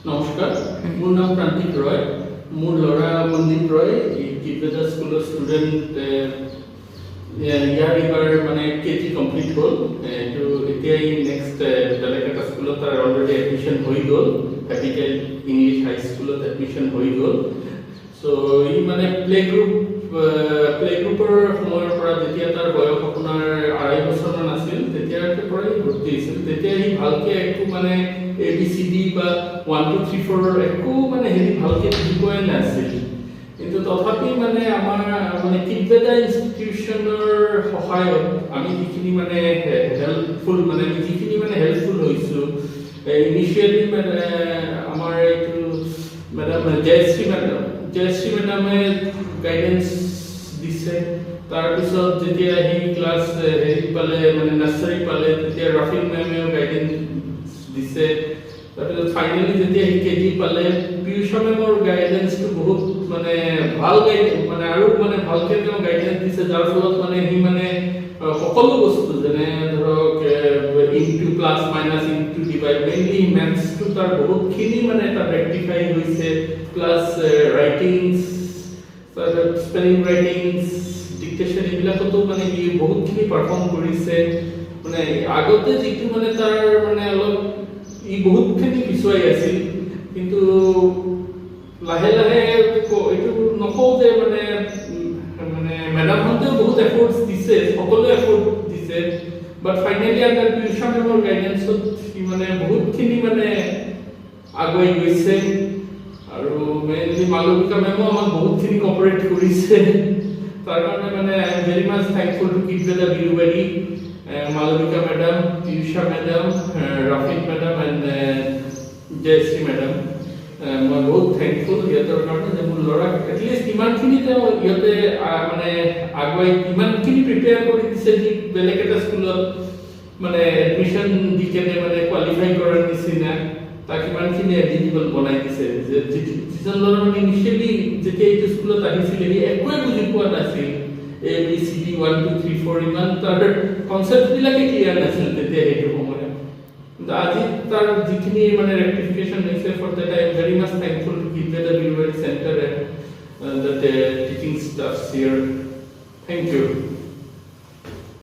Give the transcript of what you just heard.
নমস্কাৰ মোৰ নাম প্ৰান্তিক ৰয় মোৰ ল'ৰা মনদীপ ৰয় কিডবেজা স্কুলৰ ষ্টুডেণ্ট ইয়াৰ এইবাৰ মানে কেজি কমপ্লিট হ'ল এইটো এতিয়া নেক্সট বেলেগ এটা স্কুলত তাৰ অলৰেডি এডমিশ্যন হৈ গ'ল কেপিটেল ইংলিছ হাই স্কুলত এডমিশ্যন হৈ গ'ল চ' ই মানে প্লে গ্ৰুপৰ সময়ৰ পৰা যেতিয়া তাৰ বয়স আপোনাৰ 2.5 বছৰমান আছিল তেতিয়াৰ পৰাই ভৰ্তি হৈছিল তেতিয়া সি ভালকৈ একো মানে ABCD বা 1 2 3 4 একো মানে হেৰি ভালকৈ বুজি পোৱাই নাছিল কিন্তু তথাপি মানে আমাৰ মানে কিডবেজা ইনষ্টিটিউচনৰ সহায়ত আমি যিখিনি মানে হেল্পফুল হৈছোঁ ইনিচিয়েলি মানে আমাৰ এইটো মেডাম জয়শ্ৰী মেডামে গাইডেন্স দিছে তাৰপিছত যেতিয়া সি ক্লাছ হেৰি পালে মানে নাৰ্চাৰী পালে তেতিয়া ৰাফিন মেমেও গাইডেন্স দিছে তাৰপিছত ফাইনেলি যেতিয়া সি কেজি পালে পিউষা মেমৰ গাইডেন্সটো বহুত মানে ভাল মানে আৰু মানে ভালকৈ তেওঁ গাইডেন্স দিছে যাৰ ফলত মানে সি মানে সকলো বস্তু যেনে ধৰক into plus minus into divide mainly মেথছটো তাৰ বহুতখিনি মানে তাৰ ৰেক্টিফাই হৈছে plus writings spelling writings dictation এইবিলাকতো মানে সি বহুতখিনি পাৰফৰ্ম কৰিছে মানে আগতে যিটো মানে তাৰ মানে অলপ ই বহুতখিনি পিছুৱাই আছিল কিন্তু লাহে লাহে এইটো নকওঁ যে মানে মেডামহঁতেও বহুত এফৰ্টছ দিছে সকলোৱে এফৰ্ট দিছে বাট ফাইনেলি আমাৰ পিউষা মেমৰ গাইডেন্সত সি মানে বহুতখিনি মানে আগুৱাই গৈছে আৰু মেইনলি মালবিকা মেমো আমাক বহুতখিনি কপাৰেট কৰিছে তাৰ কাৰণে মানে I am very much thankful to কিডবেজা Birubari Malabika madam Piyusha madam Rafin madam and Jayashree madam মই বহুত থেংকফুল ইহঁতৰ কাৰণে যে মোৰ ল'ৰাক এটলিষ্ট ইমানখিনি তেওঁ ইহঁতে মানে আগুৱাই ইমানখিনি প্ৰিপেয়াৰ কৰি দিছে যে বেলেগ এটা স্কুলত মানে এডমিশ্যন দি কেনে মানে কোৱালিফাই কৰাৰ নিচিনা তাক ইমানখিনি এলিজিবল বনাই দিছে যে যিজন ল'ৰা মানে ইনিচিয়েলি যেতিয়া এইটো স্কুলত আহিছিলে সি একোৱে বুজি পোৱা নাছিল ABCD 1 2 3 4 ইমান তাৰ কনচেপ্টবিলাকে ক্লিয়াৰ নাছিল তেতিয়া সেইটো সময়ত আজি তাৰ যিখিনি মানে ৰেক্টিফিকেশ্যন হৈছে for that I am very much thankful to কিডবেজা Birubari centre and the teaching staff here thank U